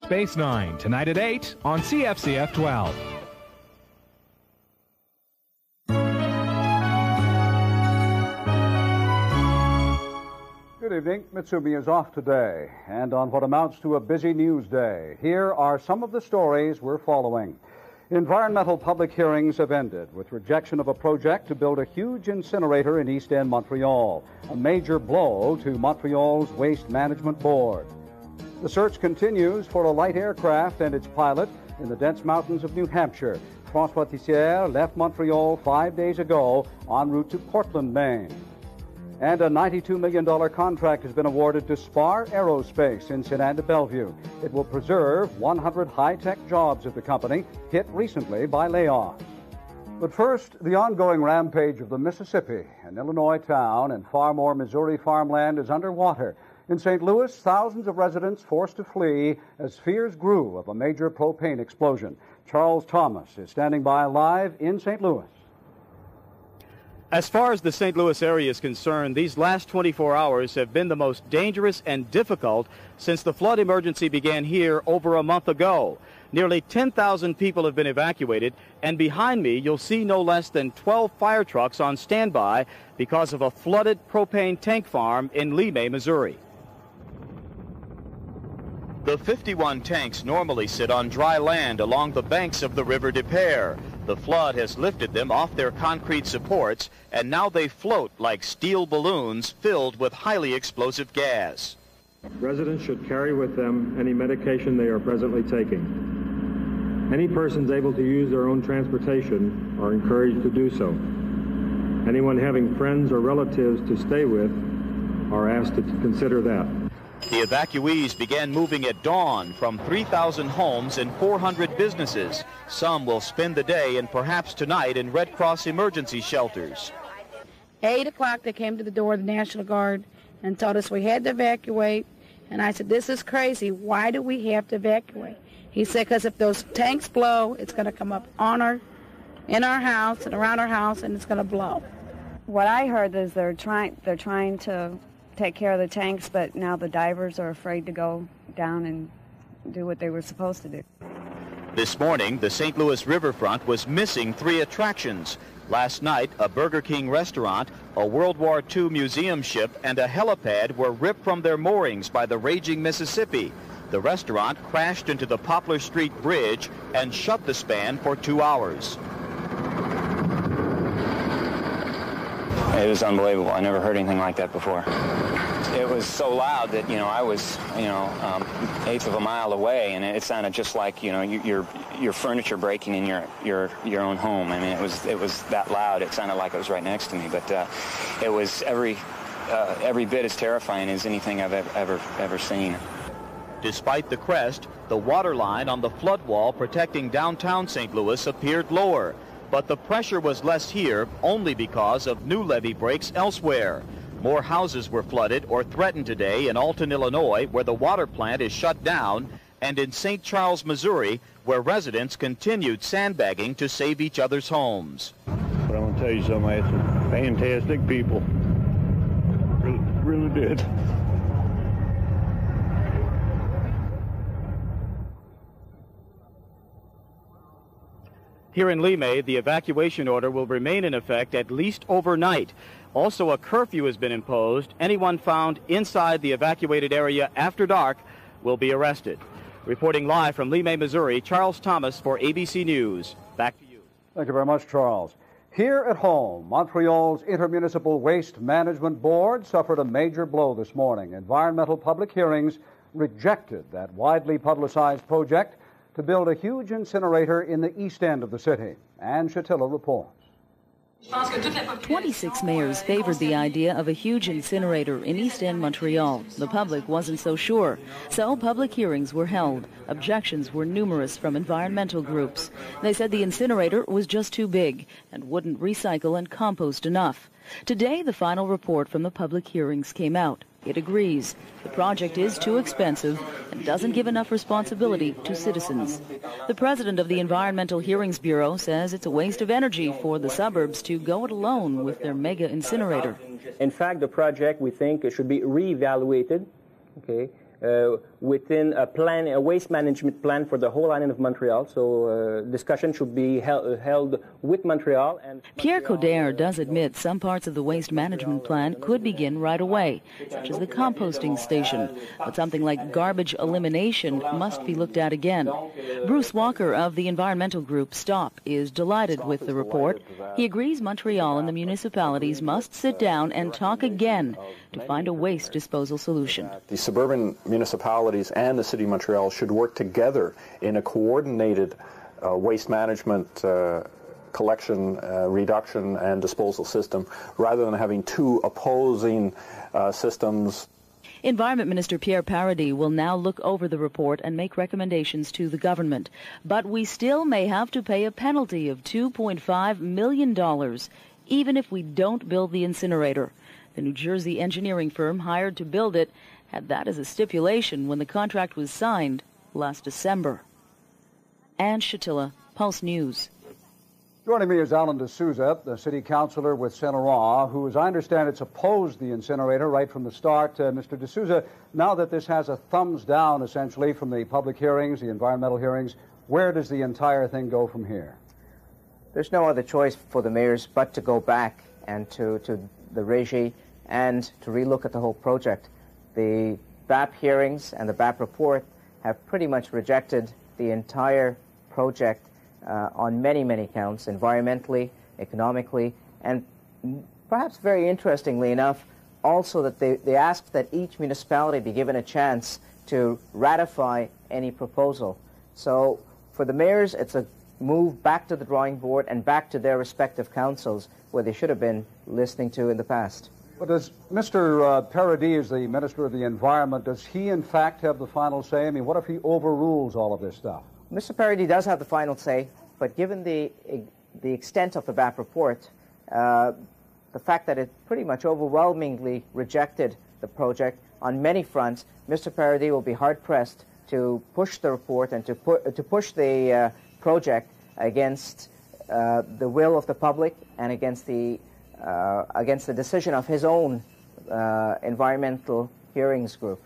Space 9, tonight at 8 on CFCF 12. Good evening. Mitsumi is off today, and on what amounts to a busy news day, here are some of the stories we're following. Environmental public hearings have ended with rejection of a project to build a huge incinerator in East End, Montreal, a major blow to Montreal's Waste Management Board. The search continues for a light aircraft and its pilot in the dense mountains of New Hampshire. François Tissier left Montreal 5 days ago en route to Portland, Maine. And a $92 million contract has been awarded to Spar Aerospace in St. Anne de Bellevue. It will preserve 100 high-tech jobs at the company hit recently by layoffs. But first, the ongoing rampage of the Mississippi, an Illinois town, and far more Missouri farmland is underwater. In St. Louis, thousands of residents forced to flee as fears grew of a major propane explosion. Charles Thomas is standing by live in St. Louis. As far as the St. Louis area is concerned, these last 24 hours have been the most dangerous and difficult since the flood emergency began here over a month ago. Nearly 10,000 people have been evacuated, and behind me you'll see no less than 12 fire trucks on standby because of a flooded propane tank farm in Lemay, Missouri. The 51 tanks normally sit on dry land along the banks of the River Des Peres. The flood has lifted them off their concrete supports, and now they float like steel balloons filled with highly explosive gas. Residents should carry with them any medication they are presently taking. Any persons able to use their own transportation are encouraged to do so. Anyone having friends or relatives to stay with are asked to consider that. The evacuees began moving at dawn from 3,000 homes and 400 businesses. Some will spend the day and perhaps tonight in Red Cross emergency shelters. 8 o'clock, they came to the door of the National Guard and told us we had to evacuate. And I said, this is crazy. Why do we have to evacuate? He said, because if those tanks blow, it's going to come up in our house and around our house, and it's going to blow. What I heard is they're trying to take care of the tanks, but now the divers are afraid to go down and do what they were supposed to do. This morning, the St. Louis riverfront was missing 3 attractions. Last night, a Burger King restaurant, a World War II museum ship, and a helipad were ripped from their moorings by the raging Mississippi. The restaurant crashed into the Poplar Street Bridge and shut the span for 2 hours. It was unbelievable. I never heard anything like that before. It was so loud that, I was, eighth of a mile away, and it sounded just like, your furniture breaking in your own home. I mean, it was that loud. It sounded like it was right next to me, but it was every bit as terrifying as anything I've ever seen. Despite the crest, the water line on the flood wall protecting downtown St. Louis appeared lower. But the pressure was less here only because of new levee breaks elsewhere. More houses were flooded or threatened today in Alton, Illinois, where the water plant is shut down, and in St. Charles, Missouri, where residents continued sandbagging to save each other's homes. But I'm going to tell you something, it's some fantastic people. Really did. Here in Lemay, the evacuation order will remain in effect at least overnight. Also, a curfew has been imposed. Anyone found inside the evacuated area after dark will be arrested. Reporting live from Lemay, Missouri, Charles Thomas for ABC News. Back to you. Thank you very much, Charles. Here at home, Montreal's Intermunicipal Waste Management Board suffered a major blow this morning. Environmental public hearings rejected that widely publicized project to build a huge incinerator in the east end of the city. Anne Chatilla reports. 26 mayors favored the idea of a huge incinerator in East End, Montreal. The public wasn't so sure, so public hearings were held. Objections were numerous from environmental groups. They said the incinerator was just too big and wouldn't recycle and compost enough. Today, the final report from the public hearings came out. It agrees. The project is too expensive and doesn't give enough responsibility to citizens. The president of the Environmental Hearings Bureau says it's a waste of energy for the suburbs to go it alone with their mega incinerator. In fact, the project, we think, should be reevaluated. Okay, within a waste management plan for the whole island of Montreal. So discussion should be held with Montreal. And Pierre Coderre does admit some parts of the waste management plan could begin right away, such as the composting station. But something like garbage elimination must be looked at again. Bruce Walker of the environmental group STOP is delighted with the report. He agrees Montreal and the municipalities must sit down and talk again to find a waste disposal solution. The suburban municipalities and the City of Montreal should work together in a coordinated waste management collection, reduction and disposal system, rather than having two opposing systems. Environment Minister Pierre Paradis will now look over the report and make recommendations to the government. But we still may have to pay a penalty of $2.5 million, even if we don't build the incinerator. The New Jersey engineering firm hired to build it had that as a stipulation when the contract was signed last December. Anne Shatilla, Pulse News. Joining me is Alan D'Souza, the city councillor with Saint Laurent, who, as I understand, it's opposed the incinerator right from the start. Mr. D'Souza, now that this has a thumbs down, essentially, from the public hearings, the environmental hearings, where does the entire thing go from here? There's no other choice for the mayors but to go back and to the régie and to relook at the whole project. The BAP hearings and the BAP report have pretty much rejected the entire project on many, many counts, environmentally, economically, and perhaps very interestingly enough, also that they asked that each municipality be given a chance to ratify any proposal. So for the mayors, it's a move back to the drawing board and back to their respective councils where they should have been listening to in the past. But does Mr. Paradis, the Minister of the Environment, does he in fact have the final say? I mean, what if he overrules all of this stuff? Mr. Paradis does have the final say, but given the extent of the BAP report, the fact that it pretty much overwhelmingly rejected the project on many fronts, Mr. Paradis will be hard-pressed to push the report and to push the project against the will of the public and against the decision of his own environmental hearings group.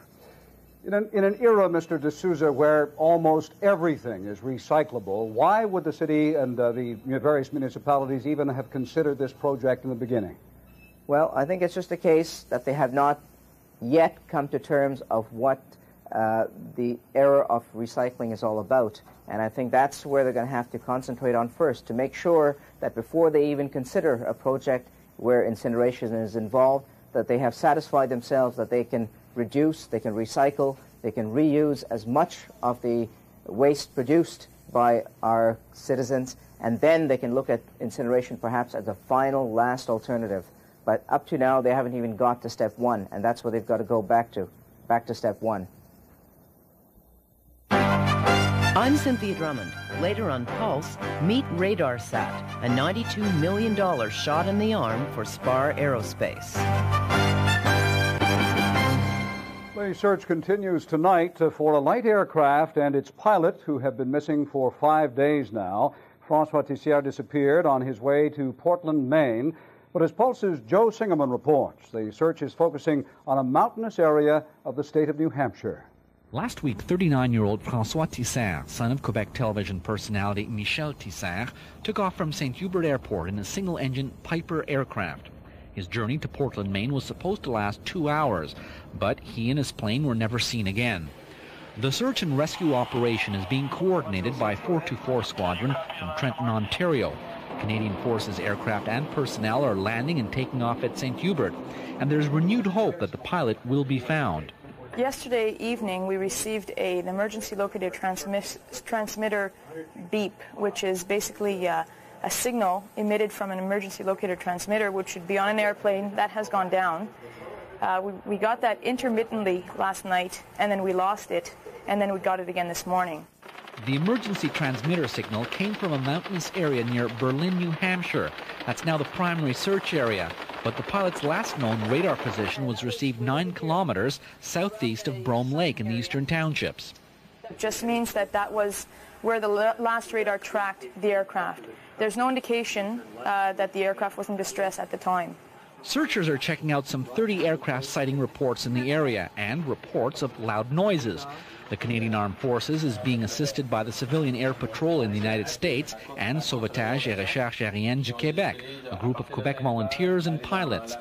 In an era, Mr. D'Souza, where almost everything is recyclable, why would the city and the various municipalities even have considered this project in the beginning? Well, I think it's just a case that they have not yet come to terms of what the era of recycling is all about. And I think that's where they're going to have to concentrate on first, to make sure that before they even consider a project where incineration is involved, that they have satisfied themselves that they can reduce, they can recycle, they can reuse as much of the waste produced by our citizens, and then they can look at incineration perhaps as a final, last alternative. But up to now, they haven't even got to step one, and that's where they've got to go back to step one. I'm Cynthia Drummond. Later on Pulse, meet RadarSat, a $92 million shot in the arm for Spar Aerospace. The search continues tonight for a light aircraft and its pilot who have been missing for 5 days now. Francois Tissière disappeared on his way to Portland, Maine. But as Pulse's Joe Singerman reports, the search is focusing on a mountainous area of the state of New Hampshire. Last week, 39-year-old Francois Tissière, son of Quebec television personality Michel Tissière, took off from St. Hubert Airport in a single-engine Piper aircraft. His journey to Portland, Maine was supposed to last 2 hours, but he and his plane were never seen again. The search and rescue operation is being coordinated by 424 Squadron from Trenton, Ontario. Canadian Forces aircraft and personnel are landing and taking off at St. Hubert, and there's renewed hope that the pilot will be found. Yesterday evening, we received an emergency locator transmitter beep, which is basically a signal emitted from an emergency locator transmitter, which should be on an airplane. That has gone down. We got that intermittently last night, and then we lost it, and then we got it again this morning. The emergency transmitter signal came from a mountainous area near Berlin, New Hampshire. That's now the primary search area. But the pilot's last known radar position was received 9 kilometers southeast of Brome Lake in the eastern townships. It just means that that was where the last radar tracked the aircraft. There's no indication that the aircraft was in distress at the time. Searchers are checking out some 30 aircraft sighting reports in the area and reports of loud noises. The Canadian Armed Forces is being assisted by the Civilian Air Patrol in the United States and Sauvetage et Recherche Aérienne du Québec, a group of Quebec volunteers and pilots.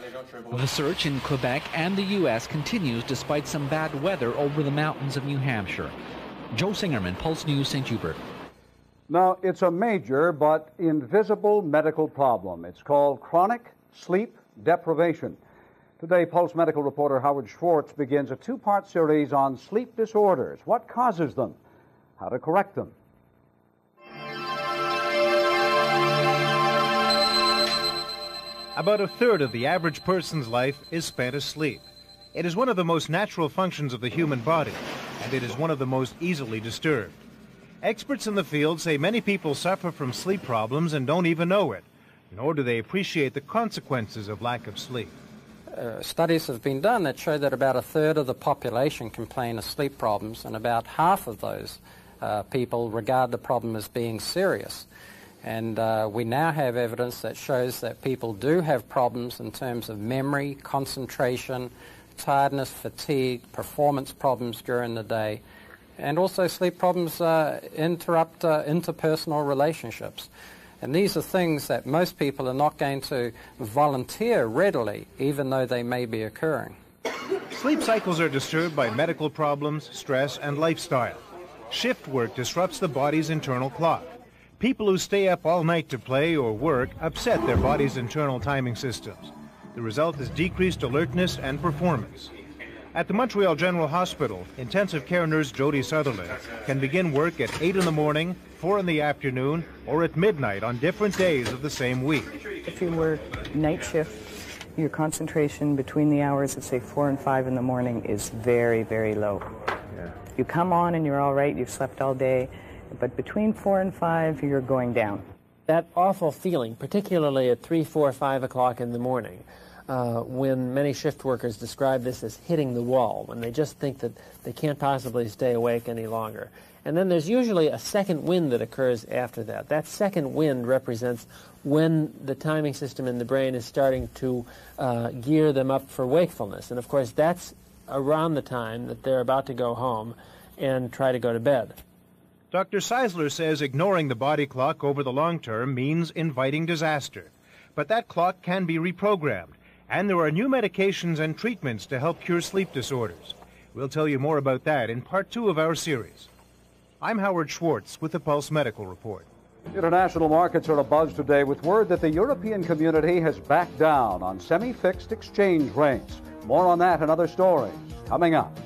The search in Quebec and the U.S. continues despite some bad weather over the mountains of New Hampshire. Joe Singerman, Pulse News, St. Hubert. Now, it's a major but invisible medical problem. It's called chronic sleep deprivation. Today, Pulse medical reporter Howard Schwartz begins a two-part series on sleep disorders. What causes them? How to correct them? About a third of the average person's life is spent asleep. It is one of the most natural functions of the human body, and it is one of the most easily disturbed. Experts in the field say many people suffer from sleep problems and don't even know it, nor do they appreciate the consequences of lack of sleep. Studies have been done that show that about a third of the population complain of sleep problems, and about half of those people regard the problem as being serious. And we now have evidence that shows that people do have problems in terms of memory, concentration, tiredness, fatigue, performance problems during the day, and also sleep problems interrupt interpersonal relationships. And these are things that most people are not going to volunteer readily, even though they may be occurring. Sleep cycles are disturbed by medical problems, stress, and lifestyle. Shift work disrupts the body's internal clock. People who stay up all night to play or work upset their body's internal timing systems. The result is decreased alertness and performance. At the Montreal General Hospital, intensive care nurse Jody Sutherland can begin work at 8 in the morning, 4 in the afternoon, or at midnight on different days of the same week. If you work night shift, your concentration between the hours of, say, 4 and 5 in the morning is very, very low. Yeah. You come on and you're all right, you've slept all day, but between 4 and 5, you're going down. That awful feeling, particularly at 3, 4, 5 o'clock in the morning, when many shift workers describe this as hitting the wall, when they just think that they can't possibly stay awake any longer. And then there's usually a second wind that occurs after that. That second wind represents when the timing system in the brain is starting to gear them up for wakefulness. And of course, that's around the time that they're about to go home and try to go to bed. Dr. Seisler says ignoring the body clock over the long term means inviting disaster. But that clock can be reprogrammed, and there are new medications and treatments to help cure sleep disorders. We'll tell you more about that in part 2 of our series. I'm Howard Schwartz with the Pulse Medical Report. International markets are abuzz today with word that the European community has backed down on semi-fixed exchange rates. More on that and other stories coming up.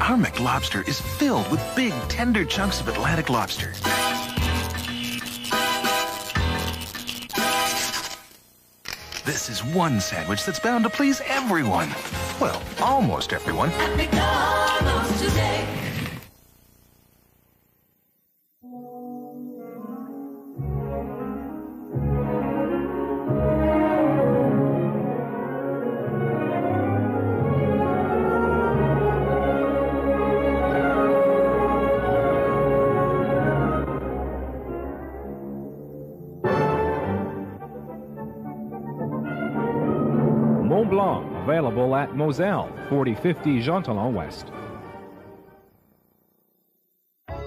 Our McLobster is filled with big, tender chunks of Atlantic lobster. This is one sandwich that's bound to please everyone. Well, almost everyone. At McDonald's today. Mont Blanc, available at Moselle, 4050 Jean Talon West.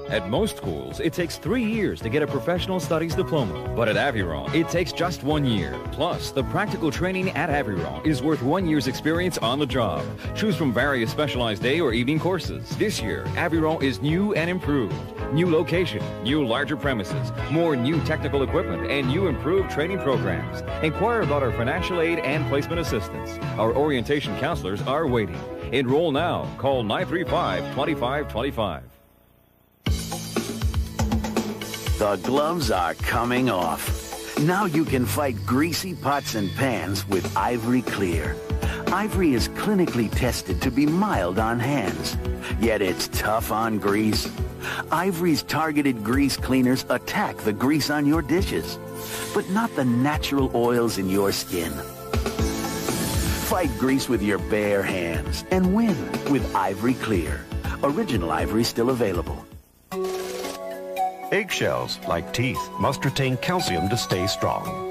At most schools, it takes 3 years to get a professional studies diploma. But at Aviron, it takes just 1 year. Plus, the practical training at Aviron is worth 1 year's experience on the job. Choose from various specialized day or evening courses. This year, Aviron is new and improved. New location, new larger premises, more new technical equipment, and new improved training programs. Inquire about our financial aid and placement assistance. Our orientation counselors are waiting. Enroll now. Call 935-2525. The gloves are coming off. Now you can fight greasy pots and pans with Ivory Clear. Ivory is clinically tested to be mild on hands, yet it's tough on grease. Ivory's targeted grease cleaners attack the grease on your dishes, but not the natural oils in your skin. Fight grease with your bare hands and win with Ivory Clear. Original ivory still available. Eggshells, like teeth, must retain calcium to stay strong.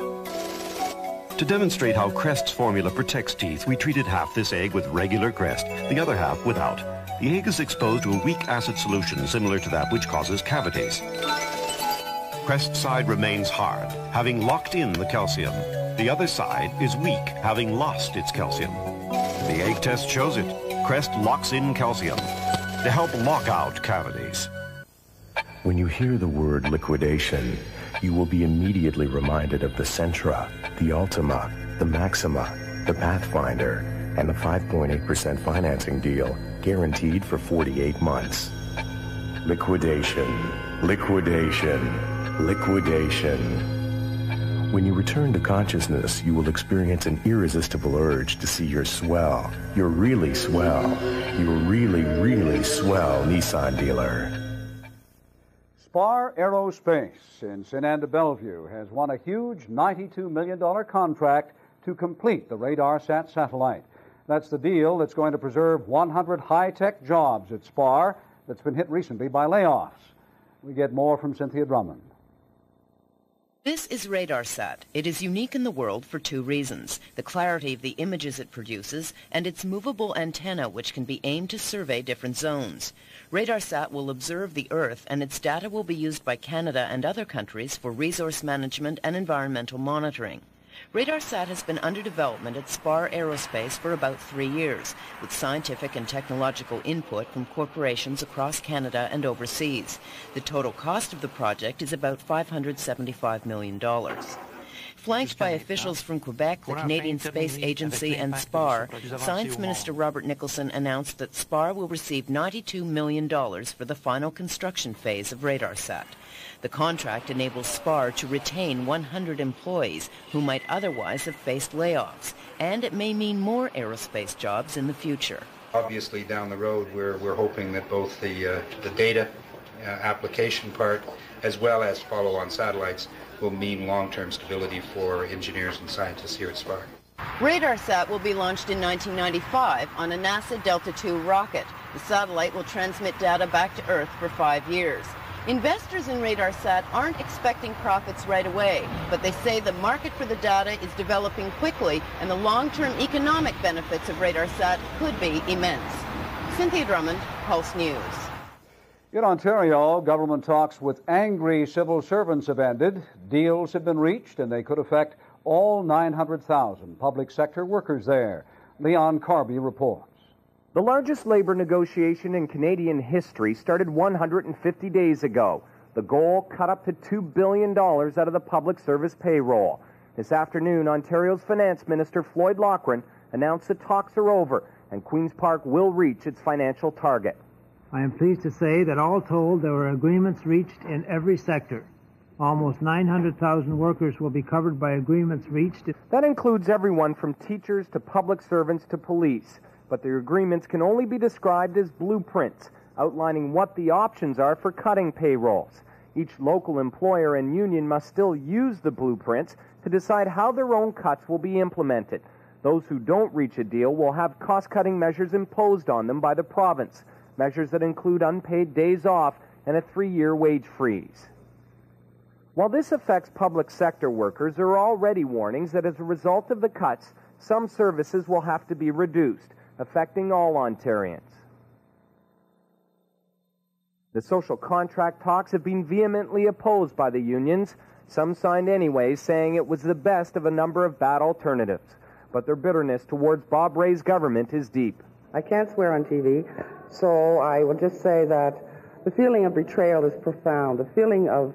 To demonstrate how Crest's formula protects teeth, we treated half this egg with regular Crest, the other half without. The egg is exposed to a weak acid solution similar to that which causes cavities. Crest's side remains hard, having locked in the calcium. The other side is weak, having lost its calcium. The egg test shows it. Crest locks in calcium to help lock out cavities. When you hear the word liquidation, you will be immediately reminded of the Sentra, the Ultima, the Maxima, the Pathfinder, and the 5.8% financing deal guaranteed for 48 months. Liquidation, liquidation, liquidation. When you return to consciousness, you will experience an irresistible urge to see your swell, your really swell, your really, really swell Nissan dealer. Spar Aerospace in St. Anne de Bellevue has won a huge $92 million contract to complete the RadarSat satellite. That's the deal that's going to preserve 100 high-tech jobs at Spar that's been hit recently by layoffs. We get more from Cynthia Drummond. This is RadarSat. It is unique in the world for two reasons: the clarity of the images it produces and its movable antenna, which can be aimed to survey different zones. RadarSat will observe the Earth, and its data will be used by Canada and other countries for resource management and environmental monitoring. RadarSat has been under development at Spar Aerospace for about 3 years, with scientific and technological input from corporations across Canada and overseas. The total cost of the project is about $575 million. Flanked by officials from Quebec, the Canadian Space Agency, and SPAR, Science Minister Robert Nicholson announced that SPAR will receive $92 million for the final construction phase of RadarSat. The contract enables SPAR to retain 100 employees who might otherwise have faced layoffs, and it may mean more aerospace jobs in the future. Obviously, down the road, we're hoping that both the data application part as well as follow-on satellites will mean long-term stability for engineers and scientists here at SPAR. RadarSat will be launched in 1995 on a NASA Delta II rocket. The satellite will transmit data back to Earth for 5 years. Investors in RadarSat aren't expecting profits right away, but they say the market for the data is developing quickly and the long-term economic benefits of RadarSat could be immense. Cynthia Drummond, Pulse News. In Ontario, government talks with angry civil servants have ended. Deals have been reached, and they could affect all 900,000 public sector workers there. Leon Carby reports. The largest labor negotiation in Canadian history started 150 days ago. The goal, cut up to $2 billion out of the public service payroll. This afternoon, Ontario's Finance Minister Floyd Loughran announced the talks are over and Queen's Park will reach its financial target. I am pleased to say that all told, there were agreements reached in every sector. Almost 900,000 workers will be covered by agreements reached. That includes everyone from teachers to public servants to police. But the agreements can only be described as blueprints, outlining what the options are for cutting payrolls. Each local employer and union must still use the blueprints to decide how their own cuts will be implemented. Those who don't reach a deal will have cost-cutting measures imposed on them by the province, measures that include unpaid days off and a 3-year wage freeze. While this affects public sector workers, there are already warnings that as a result of the cuts, some services will have to be reduced, affecting all Ontarians. The social contract talks have been vehemently opposed by the unions. Some signed anyways, saying it was the best of a number of bad alternatives. But their bitterness towards Bob Rae's government is deep. I can't swear on TV, so I will just say that the feeling of betrayal is profound. The feeling of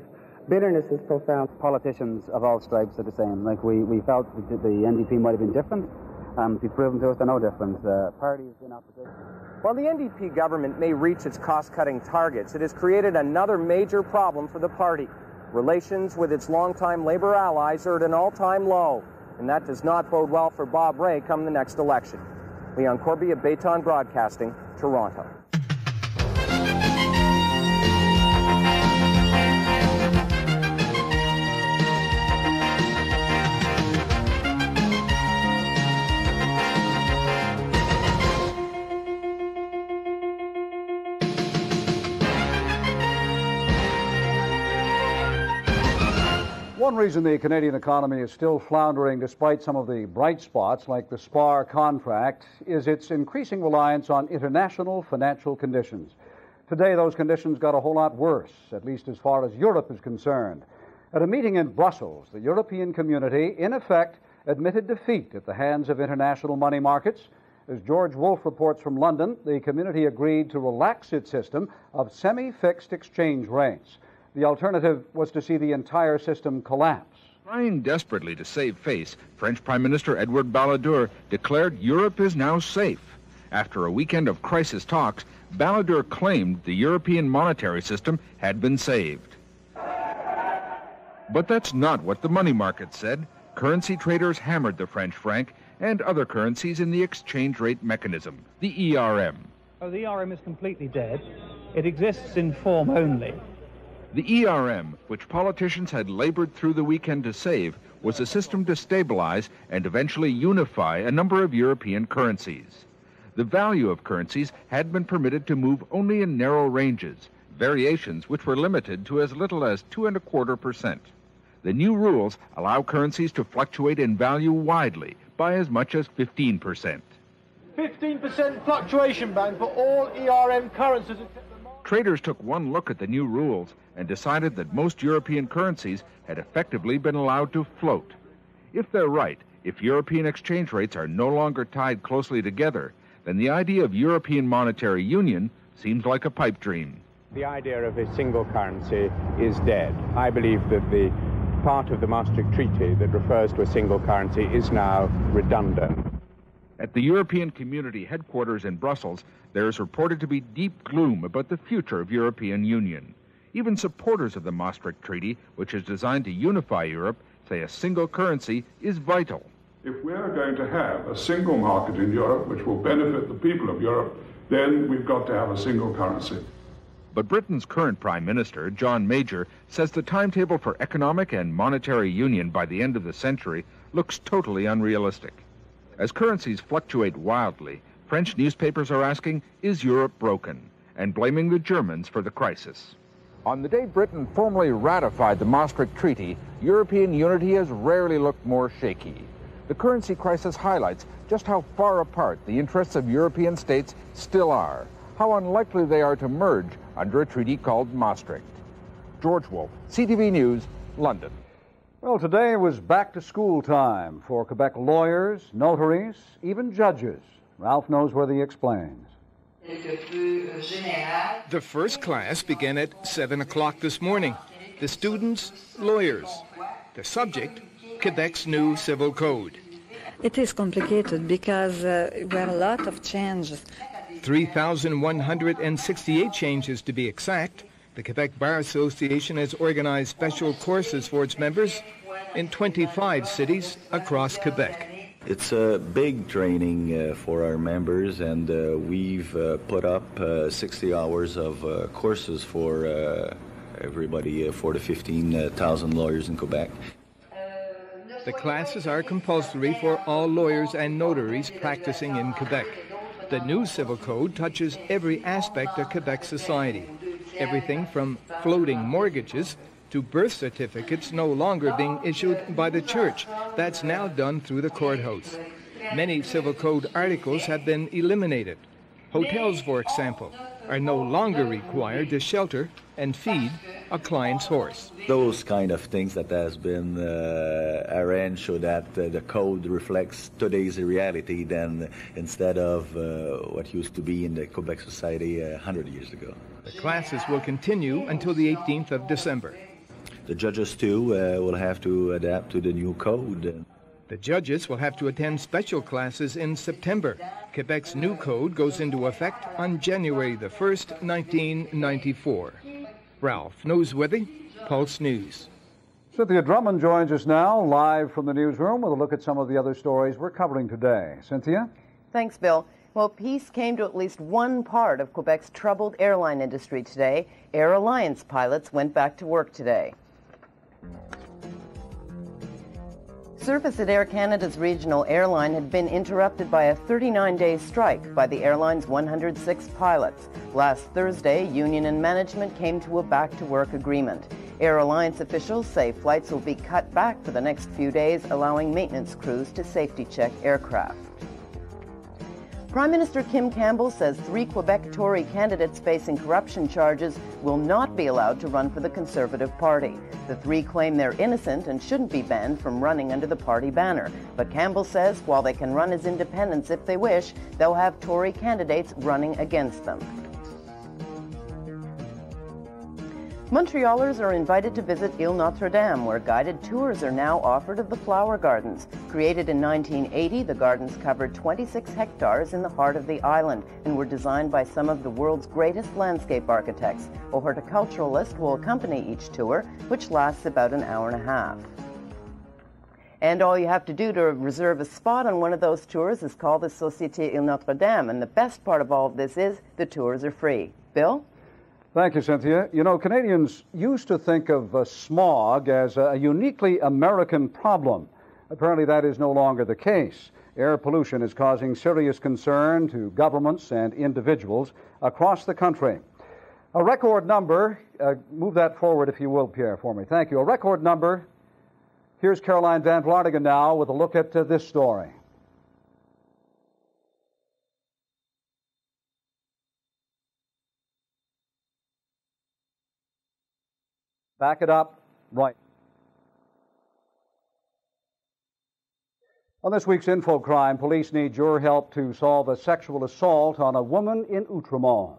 bitterness is profound. Politicians of all stripes are the same. Like we felt the NDP might have been different. It's been proven to us they're no different. Parties in opposition. While the NDP government may reach its cost-cutting targets, it has created another major problem for the party. Relations with its longtime Labour allies are at an all-time low, and that does not bode well for Bob Rae come the next election. Leon Corby of Bayton Broadcasting, Toronto. One reason the Canadian economy is still floundering despite some of the bright spots, like the SPAR contract, is its increasing reliance on international financial conditions. Today, those conditions got a whole lot worse, at least as far as Europe is concerned. At a meeting in Brussels, the European community, in effect, admitted defeat at the hands of international money markets. As George Wolfe reports from London, the community agreed to relax its system of semi-fixed exchange rates. The alternative was to see the entire system collapse. Trying desperately to save face, French Prime Minister Edouard Balladur declared Europe is now safe. After a weekend of crisis talks, Balladur claimed the European monetary system had been saved. But that's not what the money market said. Currency traders hammered the French franc and other currencies in the exchange rate mechanism, the ERM. Oh, the ERM is completely dead. It exists in form only. The ERM, which politicians had labored through the weekend to save, was a system to stabilize and eventually unify a number of European currencies. The value of currencies had been permitted to move only in narrow ranges, variations which were limited to as little as 2.25%. The new rules allow currencies to fluctuate in value widely by as much as 15%. 15% fluctuation band for all ERM currencies. Traders took one look at the new rules and decided that most European currencies had effectively been allowed to float. If they're right, if European exchange rates are no longer tied closely together, then the idea of European monetary union seems like a pipe dream. The idea of a single currency is dead. I believe that the part of the Maastricht Treaty that refers to a single currency is now redundant. At the European Community headquarters in Brussels, there is reported to be deep gloom about the future of European Union. Even supporters of the Maastricht Treaty, which is designed to unify Europe, say a single currency is vital. If we are going to have a single market in Europe which will benefit the people of Europe, then we've got to have a single currency. But Britain's current Prime Minister, John Major, says the timetable for economic and monetary union by the end of the century looks totally unrealistic. As currencies fluctuate wildly, French newspapers are asking, is Europe broken? And blaming the Germans for the crisis. On the day Britain formally ratified the Maastricht Treaty, European unity has rarely looked more shaky. The currency crisis highlights just how far apart the interests of European states still are, how unlikely they are to merge under a treaty called Maastricht. George Wolfe, CTV News, London. Well, today was back-to-school time for Quebec lawyers, notaries, even judges. Ralph Noseworthy explains. The first class began at 7 o'clock this morning. The students, lawyers. The subject, Quebec's new civil code. It is complicated because we have a lot of changes. 3,168 changes to be exact. The Quebec Bar Association has organized special courses for its members in 25 cities across Quebec. It's a big training for our members, and we've put up 60 hours of courses for everybody, for the 15,000 lawyers in Quebec. The classes are compulsory for all lawyers and notaries practicing in Quebec. The new civil code touches every aspect of Quebec society. Everything from floating mortgages to birth certificates no longer being issued by the church. That's now done through the courthouse. Many civil code articles have been eliminated. Hotels, for example, are no longer required to shelter and feed a client's horse. Those kind of things that has been arranged so that the code reflects today's reality than instead of what used to be in the Quebec society 100 years ago. The classes will continue until the 18th of December. The judges, too, will have to adapt to the new code. The judges will have to attend special classes in September. Quebec's new code goes into effect on January the 1st, 1994. Ralph Noseworthy, Pulse News. Cynthia Drummond joins us now, live from the newsroom, with a look at some of the other stories we're covering today. Cynthia? Thanks, Bill. Well, peace came to at least one part of Quebec's troubled airline industry today. Air Alliance pilots went back to work today. Service at Air Canada's regional airline had been interrupted by a 39-day strike by the airline's 106 pilots. Last Thursday, union and management came to a back-to-work agreement. Air Alliance officials say flights will be cut back for the next few days, allowing maintenance crews to safety check aircraft. Prime Minister Kim Campbell says 3 Quebec Tory candidates facing corruption charges will not be allowed to run for the Conservative Party. The 3 claim they're innocent and shouldn't be banned from running under the party banner. But Campbell says while they can run as independents if they wish, they'll have Tory candidates running against them. Montrealers are invited to visit Ile Notre Dame, where guided tours are now offered of the flower gardens. Created in 1980, the gardens covered 26 hectares in the heart of the island and were designed by some of the world's greatest landscape architects. A horticulturalist will accompany each tour, which lasts about an hour and a half. And all you have to do to reserve a spot on one of those tours is call the Société Ile Notre Dame. And the best part of all of this is the tours are free. Bill? Thank you, Cynthia. You know, Canadians used to think of smog as a uniquely American problem. Apparently that is no longer the case. Air pollution is causing serious concern to governments and individuals across the country. A record number, move that forward if you will, Pierre, for me. Thank you. A record number. Here's Caroline Van Vlartigen now with a look at this story. Back it up. Right. On this week's Info Crime, police need your help to solve a sexual assault on a woman in Outremont.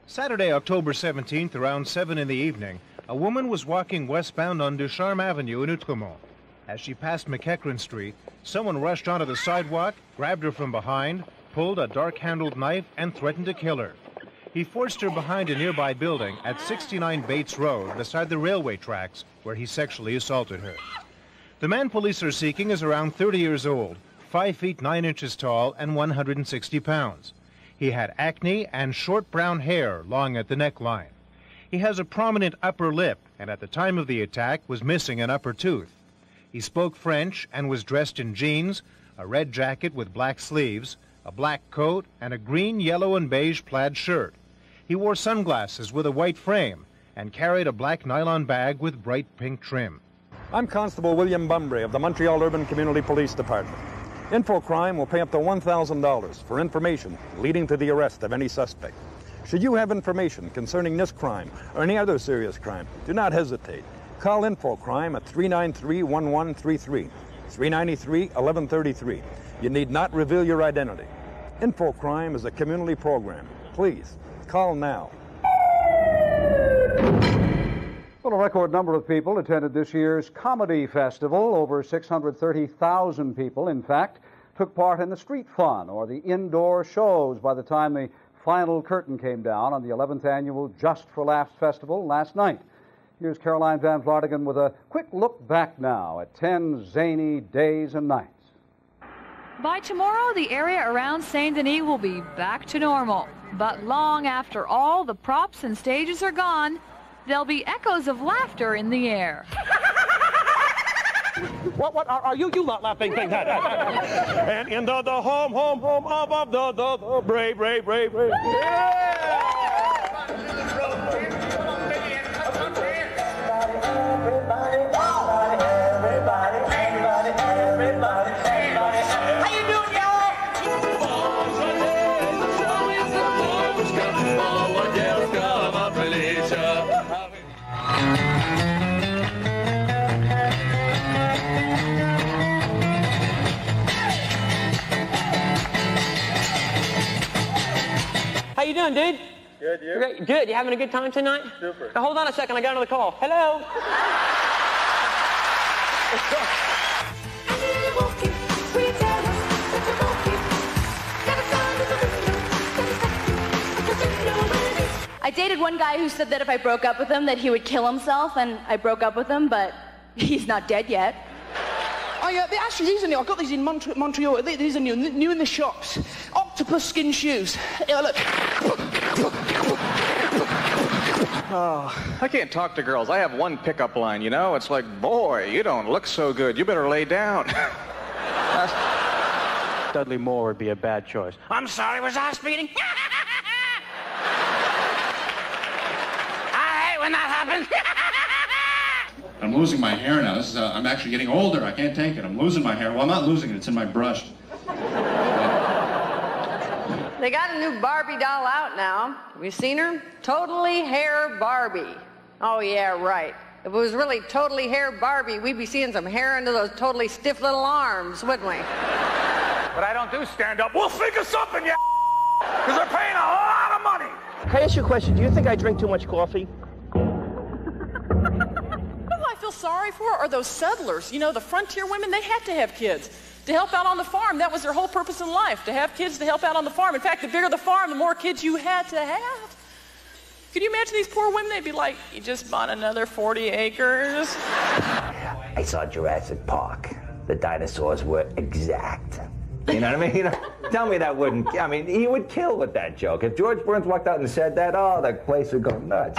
Saturday, October 17th, around 7 in the evening, a woman was walking westbound on Ducharme Avenue in Outremont. As she passed McEachran Street, someone rushed onto the sidewalk, grabbed her from behind, pulled a dark-handled knife, and threatened to kill her. He forced her behind a nearby building at 69 Bates Road beside the railway tracks, where he sexually assaulted her. The man police are seeking is around 30 years old, 5 feet 9 inches tall, and 160 pounds. He had acne and short brown hair long at the neckline. He has a prominent upper lip and at the time of the attack was missing an upper tooth. He spoke French and was dressed in jeans, a red jacket with black sleeves, a black coat, and a green, yellow, and beige plaid shirt. He wore sunglasses with a white frame and carried a black nylon bag with bright pink trim. I'm Constable William Bumbray of the Montreal Urban Community Police Department. Infocrime will pay up to $1,000 for information leading to the arrest of any suspect. Should you have information concerning this crime or any other serious crime, do not hesitate. Call Infocrime at 393-1133, 393-1133. You need not reveal your identity. Infocrime is a community program. Please, call now. Well, a record number of people attended this year's Comedy Festival. Over 630,000 people, in fact, took part in the street fun or the indoor shows by the time the final curtain came down on the 11th annual Just for Laughs Festival last night. Here's Caroline Van Vlartigen with a quick look back now at 10 zany days and nights. By tomorrow, the area around Saint Denis will be back to normal. But long after all the props and stages are gone, there'll be echoes of laughter in the air. What are you not laughing? And in the home of the brave. Yeah! How you doing, dude? Good, you? Great. Good. You having a good time tonight? Super. Now, hold on a second. I got another call. Hello? I dated one guy who said that if I broke up with him that he would kill himself, and I broke up with him, but he's not dead yet. Oh, yeah, actually, these are new. I got these in Montreal. These are new in the shops. Octopus skin shoes. Yeah, look. Oh, I can't talk to girls. I have one pickup line, you know? It's like, boy, you don't look so good. You better lay down. Dudley Moore would be a bad choice. I'm sorry, was I speeding? happened. I'm losing my hair now. I'm actually getting older. I can't take it. I'm losing my hair. Well, I'm not losing it. It's in my brush. They got a new Barbie doll out now. Have you seen her? Totally hair Barbie. Oh, yeah, right. If it was really totally hair Barbie, we'd be seeing some hair under those totally stiff little arms, wouldn't we? But I don't do stand-up. We'll think of something, yeah, because they're paying a lot of money. Can I ask you a question? Do you think I drink too much coffee? Who I feel sorry for are those settlers. You know, the frontier women, they had to have kids to help out on the farm. That was their whole purpose in life, to have kids to help out on the farm. In fact, the bigger the farm, the more kids you had to have. Could you imagine these poor women? They'd be like, you just bought another 40 acres. I saw Jurassic Park. The dinosaurs were exact. You know what I mean? Tell me that wouldn't, I mean, he would kill with that joke. If George Burns walked out and said that, oh, that place would go nuts.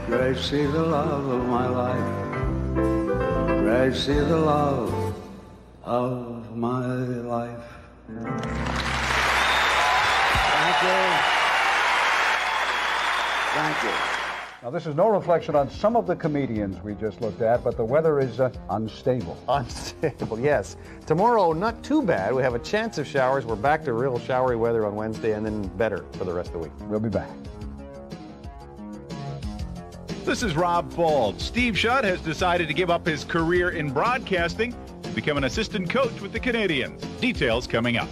Gracie, the love of my life. Gracie, the love of my life. Thank you. Thank you. Now, this is no reflection on some of the comedians we just looked at, but the weather is unstable. Unstable, yes. Tomorrow, not too bad. We have a chance of showers. We're back to real showery weather on Wednesday, and then better for the rest of the week. We'll be back. This is Rob Bald. Steve Shutt has decided to give up his career in broadcasting to become an assistant coach with the Canadians. Details coming up.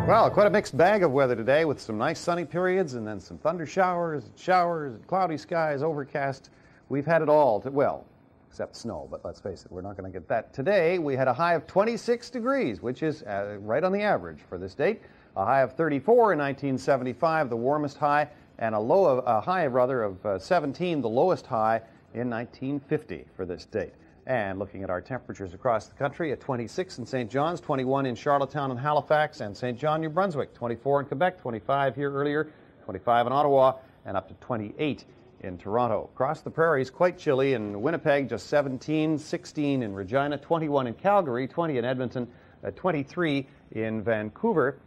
Well, quite a mixed bag of weather today with some nice sunny periods and then some thunder showers, cloudy skies, overcast. We've had it all, well, except snow, but let's face it, we're not going to get that today. We had a high of 26 degrees, which is right on the average for this date. A high of 34 in 1975, the warmest high, and a high of 17, the lowest high in 1950 for this date. And looking at our temperatures across the country, at 26 in St. John's, 21 in Charlottetown and Halifax, and St. John, New Brunswick, 24 in Quebec, 25 here earlier, 25 in Ottawa, and up to 28 in Toronto. Across the prairies, quite chilly in Winnipeg, just 17, 16 in Regina, 21 in Calgary, 20 in Edmonton, 23 in Vancouver.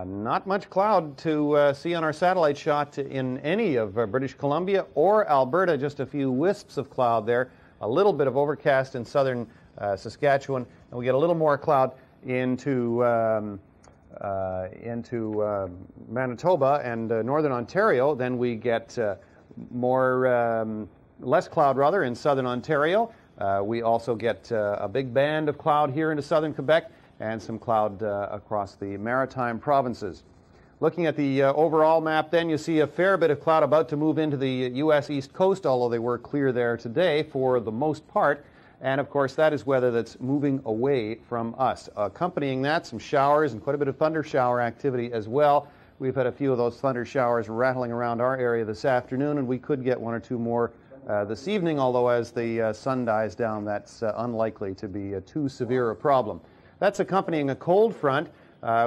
Not much cloud to see on our satellite shot in any of British Columbia or Alberta, just a few wisps of cloud there. A little bit of overcast in southern Saskatchewan, and we get a little more cloud into Manitoba and northern Ontario. Then we get less cloud rather in southern Ontario. We also get a big band of cloud here into southern Quebec and some cloud across the maritime provinces. Looking at the overall map, then you see a fair bit of cloud about to move into the U.S. East Coast, although they were clear there today for the most part. And, of course, that is weather that's moving away from us. Accompanying that, some showers and quite a bit of thunder shower activity as well. We've had a few of those thunder showers rattling around our area this afternoon, and we could get one or two more this evening, although as the sun dies down, that's unlikely to be too severe a problem. That's accompanying a cold front,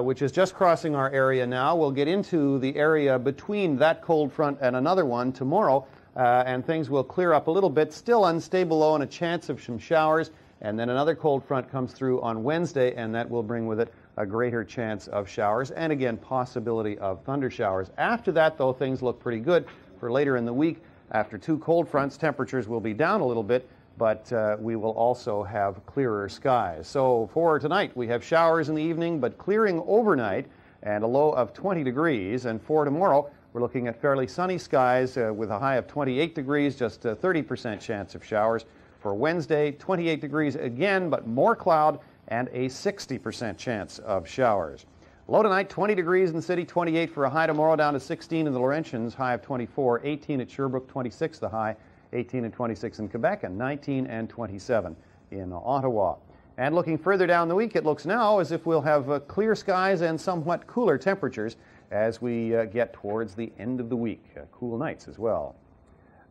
which is just crossing our area now. We'll get into the area between that cold front and another one tomorrow, and things will clear up a little bit. Still unstable low and a chance of some showers, and then another cold front comes through on Wednesday, and that will bring with it a greater chance of showers, and again, possibility of thunder showers. After that, though, things look pretty good for later in the week. After two cold fronts, temperatures will be down a little bit, but we will also have clearer skies. So for tonight, we have showers in the evening, but clearing overnight, and a low of 20 degrees. And for tomorrow, we're looking at fairly sunny skies with a high of 28 degrees, just a 30% chance of showers. For Wednesday, 28 degrees again, but more cloud and a 60% chance of showers. Low tonight, 20 degrees in the city, 28 for a high tomorrow, down to 16 in the Laurentians, high of 24, 18 at Sherbrooke, 26 the high, 18 and 26 in Quebec, and 19 and 27 in Ottawa. And looking further down the week, it looks now as if we'll have clear skies and somewhat cooler temperatures as we get towards the end of the week. Cool nights as well.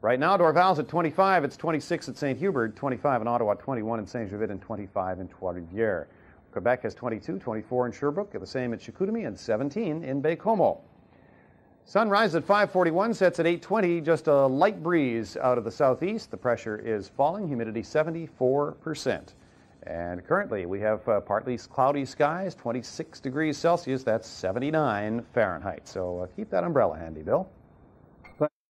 Right now, Dorval's at 25. It's 26 at St. Hubert, 25 in Ottawa, 21 in Saint-Jovite, and 25 in Trois-Rivières. Quebec has 22, 24 in Sherbrooke, the same at Chicoutimi, and 17 in Baie-Comeau. Sunrise at 5:41, sets at 8:20, just a light breeze out of the southeast. The pressure is falling, humidity 74%. And currently we have partly cloudy skies, 26 degrees Celsius, that's 79 Fahrenheit. So keep that umbrella handy, Bill.